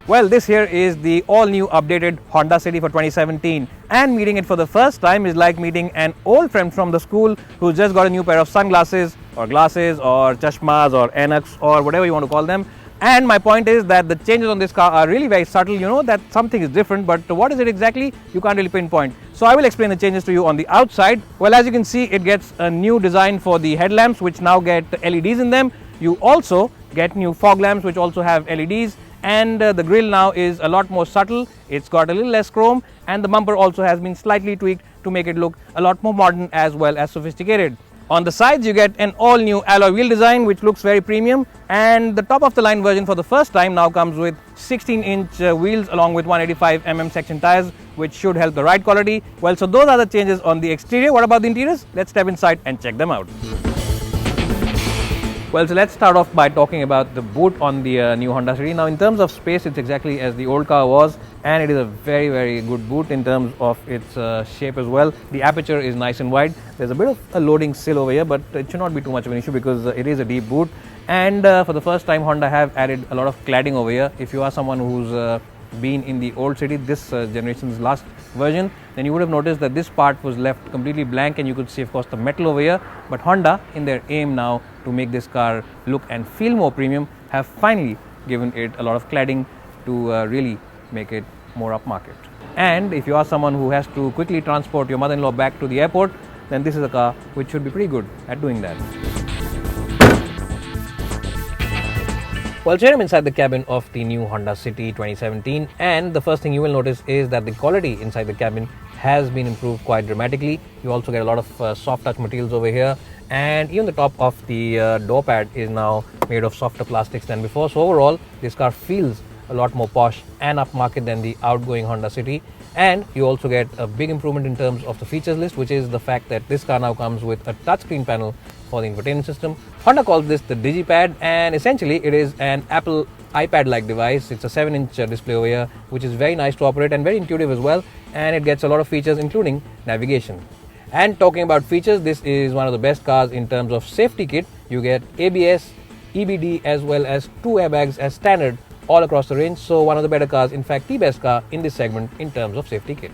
Well, this here is the all-new updated Honda City for 2017, and meeting it for the first time is like meeting an old friend from the school who just got a new pair of sunglasses or glasses or chashmas or Enox or whatever you want to call them. And my point is that the changes on this car are really very subtle. You know that something is different, but what is it exactly? You can't really pinpoint. So I will explain the changes to you on the outside. Well, as you can see, it gets a new design for the headlamps, which now get LEDs in them. You also get new fog lamps, which also have LEDs. And the grille now is a lot more subtle. It's got a little less chrome, and the bumper also has been slightly tweaked to make it look a lot more modern as well as sophisticated. On the sides you get an all new alloy wheel design which looks very premium, and the top of the line version for the first time now comes with 16-inch wheels along with 185mm section tires, which should help the ride quality. Well, so those are the changes on the exterior. What about the interiors? Let's step inside and check them out. Well, so let's start off by talking about the boot on the new Honda City. Now, in terms of space, it's exactly as the old car was, and it is a very, very good boot in terms of its shape as well. The aperture is nice and wide. There's a bit of a loading sill over here, but it should not be too much of an issue because it is a deep boot. And for the first time, Honda have added a lot of cladding over here. If you are someone who's been in the old City, this generation's last version, then you would have noticed that this part was left completely blank, and you could see, of course, the metal over here. But Honda, in their aim now to make this car look and feel more premium, have finally given it a lot of cladding to really make it more upmarket. And if you are someone who has to quickly transport your mother-in-law back to the airport, then this is a car which should be pretty good at doing that. Well, here I'm inside the cabin of the new Honda City 2017, and the first thing you will notice is that the quality inside the cabin has been improved quite dramatically. You also get a lot of soft touch materials over here, and even the top of the door pad is now made of softer plastics than before. So overall, this car feels a lot more posh and upmarket than the outgoing Honda City. And you also get a big improvement in terms of the features list, which is the fact that this car now comes with a touchscreen panel for the infotainment system. Honda calls this the DigiPad, and essentially it is an Apple iPad-like device. It's a 7-inch display over here, which is very nice to operate and very intuitive as well, and it gets a lot of features including navigation. And talking about features, this is one of the best cars in terms of safety kit. You get ABS, EBD as well as 2 airbags as standard all across the range. So one of the better cars, in fact the best car in this segment in terms of safety kit.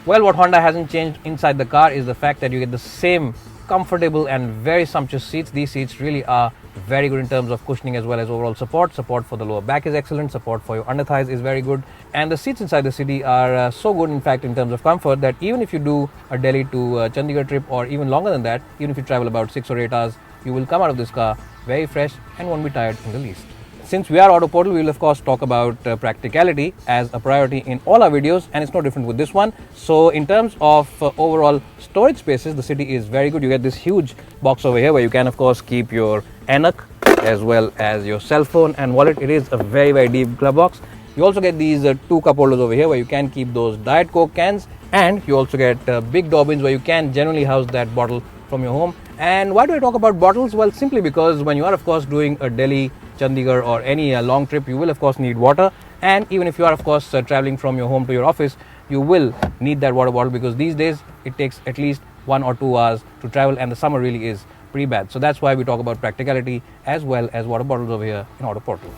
Well, what Honda hasn't changed inside the car is the fact that you get the same comfortable and very sumptuous seats. These seats really are very good in terms of cushioning as well as overall support. Support for the lower back is excellent. Support for your under thighs is very good. And the seats inside the City are so good, in fact, in terms of comfort, that even if you do a Delhi to Chandigarh trip or even longer than that, even if you travel about 6 or 8 hours, you will come out of this car very fresh and won't be tired in the least. Since we are Autoportal, we will of course talk about practicality as a priority in all our videos, and it's no different with this one. So in terms of overall storage spaces, the City is very good. You get this huge box over here where you can of course keep your Enoch as well as your cell phone and wallet. It is a very, very deep glove box. You also get these 2 cup holders over here where you can keep those Diet Coke cans, and you also get big door bins where you can generally house that bottle from your home. And why do I talk about bottles? Well, simply because when you are of course doing a Delhi, Chandigarh or any long trip, you will of course need water, and even if you are of course traveling from your home to your office, you will need that water bottle, because these days it takes at least 1 or 2 hours to travel, and the summer really is pretty bad. So that's why we talk about practicality as well as water bottles over here in Autoportal.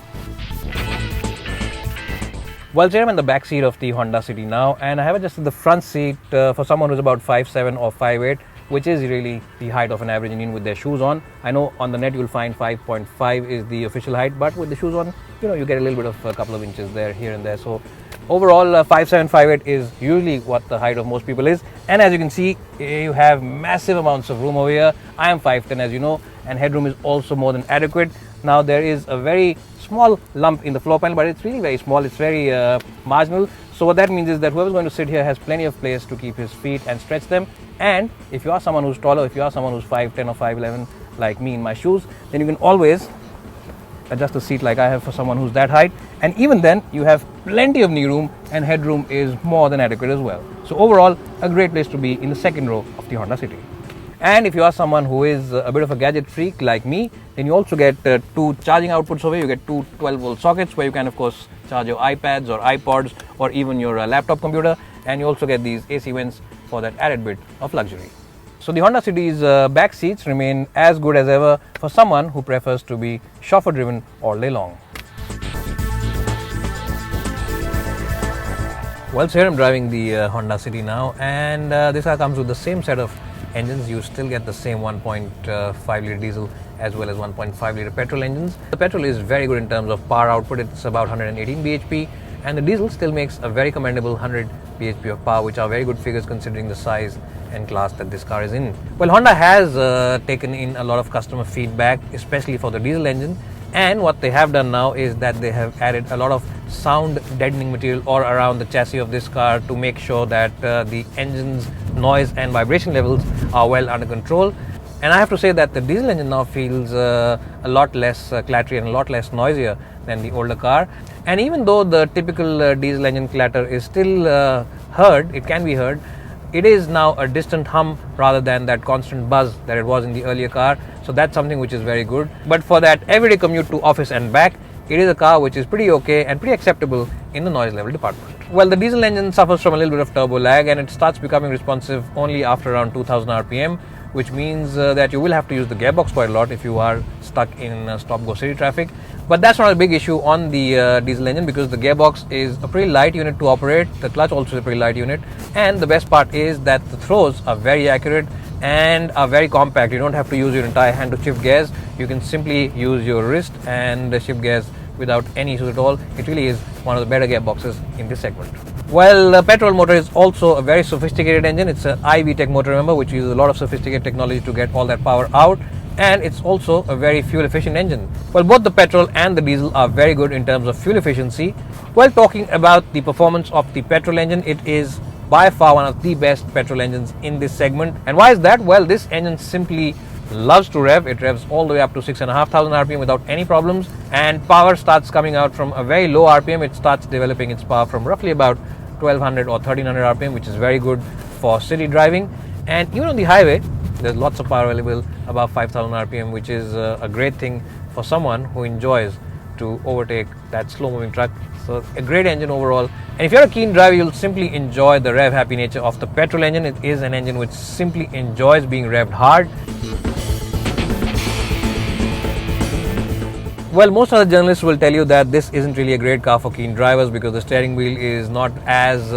Well, here I'm in the back seat of the Honda City now, and I have adjusted the front seat for someone who's about 5'7" or 5'8", which is really the height of an average Indian with their shoes on. I know on the net you'll find 5.5 is the official height, but with the shoes on, you get a little bit of a couple of inches there, here and there. So overall, 5'7", 5'8" is usually what the height of most people is. And as you can see, you have massive amounts of room over here. I am 5'10", as you know, and headroom is also more than adequate. Now there is a very small lump in the floor panel, but it's really very small. It's very marginal. So what that means is that whoever's going to sit here has plenty of place to keep his feet and stretch them. And if you are someone who's taller, if you are someone who's 5'10" or 5'11", like me in my shoes, then you can always adjust the seat like I have for someone who's that height. And even then, you have plenty of knee room, and headroom is more than adequate as well. So overall, a great place to be in the second row of the Honda City. And if you are someone who is a bit of a gadget freak like me, then you also get 2 charging outputs over here. You get 2 12-volt sockets where you can of course charge your iPads or iPods or even your laptop computer, and you also get these AC vents for that added bit of luxury. So the Honda City's back seats remain as good as ever for someone who prefers to be chauffeur driven all day long. Well, so here I'm driving the Honda City now, and this car comes with the same set of engines. You still get the same 1.5 litre diesel as well as 1.5 litre petrol engines. The petrol is very good in terms of power output. It's about 118 bhp, and the diesel still makes a very commendable 100 bhp of power, which are very good figures considering the size and class that this car is in. Well, Honda has taken in a lot of customer feedback, especially for the diesel engine, and what they have done now is that they have added a lot of sound deadening material all around the chassis of this car to make sure that the engine's noise and vibration levels are well under control. And I have to say that the diesel engine now feels a lot less clattery and a lot less noisier than the older car. And even though the typical diesel engine clatter is still heard, it can be heard, it is now a distant hum rather than that constant buzz that it was in the earlier car. So that's something which is very good. But for that everyday commute to office and back, it is a car which is pretty okay and pretty acceptable in the noise level department. Well, the diesel engine suffers from a little bit of turbo lag, and it starts becoming responsive only after around 2000 rpm, which means that you will have to use the gearbox quite a lot if you are stuck in stop-go city traffic. But that's not a big issue on the diesel engine, because the gearbox is a pretty light unit to operate. The clutch also is a pretty light unit, and the best part is that the throws are very accurate and are very compact. You don't have to use your entire hand to shift gears. You can simply use your wrist and shift gears without any issues at all. It really is one of the better gearboxes in this segment. Well, the petrol motor is also a very sophisticated engine. It's an iVTEC motor, remember, which uses a lot of sophisticated technology to get all that power out, and it's also a very fuel efficient engine. Well, both the petrol and the diesel are very good in terms of fuel efficiency. Well, talking about the performance of the petrol engine, it is by far one of the best petrol engines in this segment. And why is that? Well, this engine simply loves to rev. It revs all the way up to 6,500 rpm without any problems, and power starts coming out from a very low rpm. It starts developing its power from roughly about 1200 or 1300 rpm, which is very good for city driving. And even on the highway, there's lots of power available above 5000 rpm, which is a great thing for someone who enjoys to overtake that slow moving truck. So a great engine overall. And if you're a keen driver, you'll simply enjoy the rev happy nature of the petrol engine. It is an engine which simply enjoys being revved hard. Well, most of the journalists will tell you that this isn't really a great car for keen drivers because the steering wheel is not as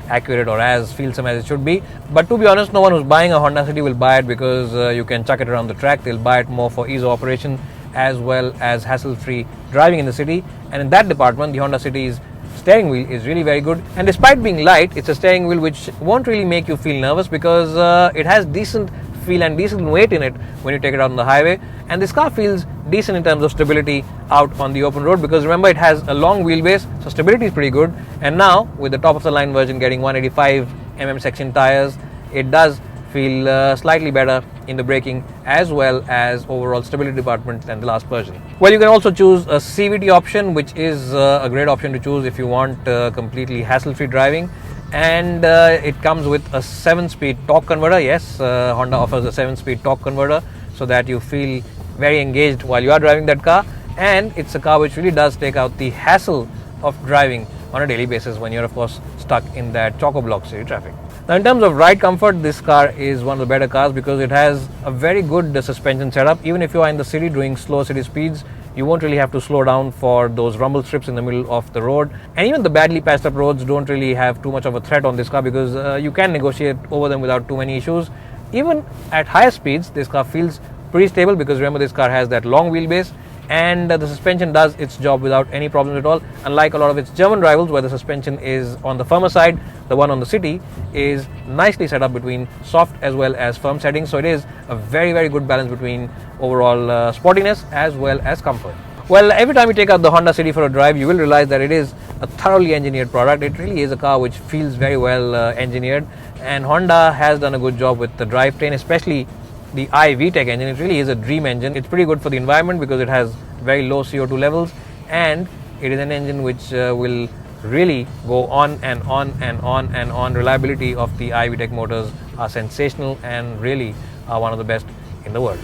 accurate or as feelsome as it should be. But to be honest, no one who's buying a Honda City will buy it because you can chuck it around the track. They'll buy it more for ease of operation as well as hassle-free driving in the city. And in that department, the Honda City's steering wheel is really very good. And despite being light, it's a steering wheel which won't really make you feel nervous because it has decent feel and decent weight in it when you take it out on the highway. And this car feels decent in terms of stability out on the open road, because remember, it has a long wheelbase, so stability is pretty good. And now with the top of the line version getting 185mm section tires, it does feel slightly better in the braking as well as overall stability department than the last version. Well, you can also choose a CVT option, which is a great option to choose if you want completely hassle-free driving. And it comes with a 7-speed torque converter. Yes, Honda offers a 7-speed torque converter so that you feel very engaged while you are driving that car. And it's a car which really does take out the hassle of driving on a daily basis when you're, of course, stuck in that chock-a-block city traffic. Now, in terms of ride comfort, this car is one of the better cars because it has a very good suspension setup. Even if you are in the city doing slow city speeds, you won't really have to slow down for those rumble strips in the middle of the road. And even the badly patched up roads don't really have too much of a threat on this car because you can negotiate over them without too many issues. Even at higher speeds, this car feels pretty stable because remember, this car has that long wheelbase, and the suspension does its job without any problems at all. Unlike a lot of its German rivals where the suspension is on the firmer side, the one on the City is nicely set up between soft as well as firm settings. So it is a very, very good balance between overall sportiness as well as comfort. Well, every time you take out the Honda City for a drive, you will realize that it is a thoroughly engineered product. It really is a car which feels very well engineered, and Honda has done a good job with the drivetrain, especially the iVTEC engine. It really is a dream engine. It's pretty good for the environment because it has very low CO2 levels, and it is an engine which will really go on and on and on and on. Reliability of the iVTEC motors are sensational and really are one of the best in the world.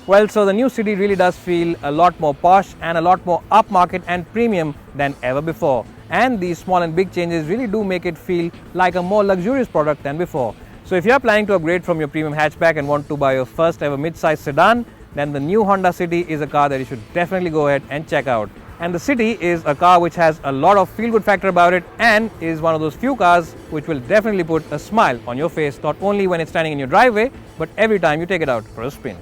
Well, so the new City really does feel a lot more posh and a lot more upmarket and premium than ever before. And these small and big changes really do make it feel like a more luxurious product than before. So if you are planning to upgrade from your premium hatchback and want to buy your first ever mid-size sedan, then the new Honda City is a car that you should definitely go ahead and check out. And the City is a car which has a lot of feel-good factor about it and is one of those few cars which will definitely put a smile on your face, not only when it's standing in your driveway, but every time you take it out for a spin.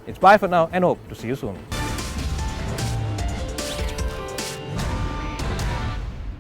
It's bye for now and hope to see you soon.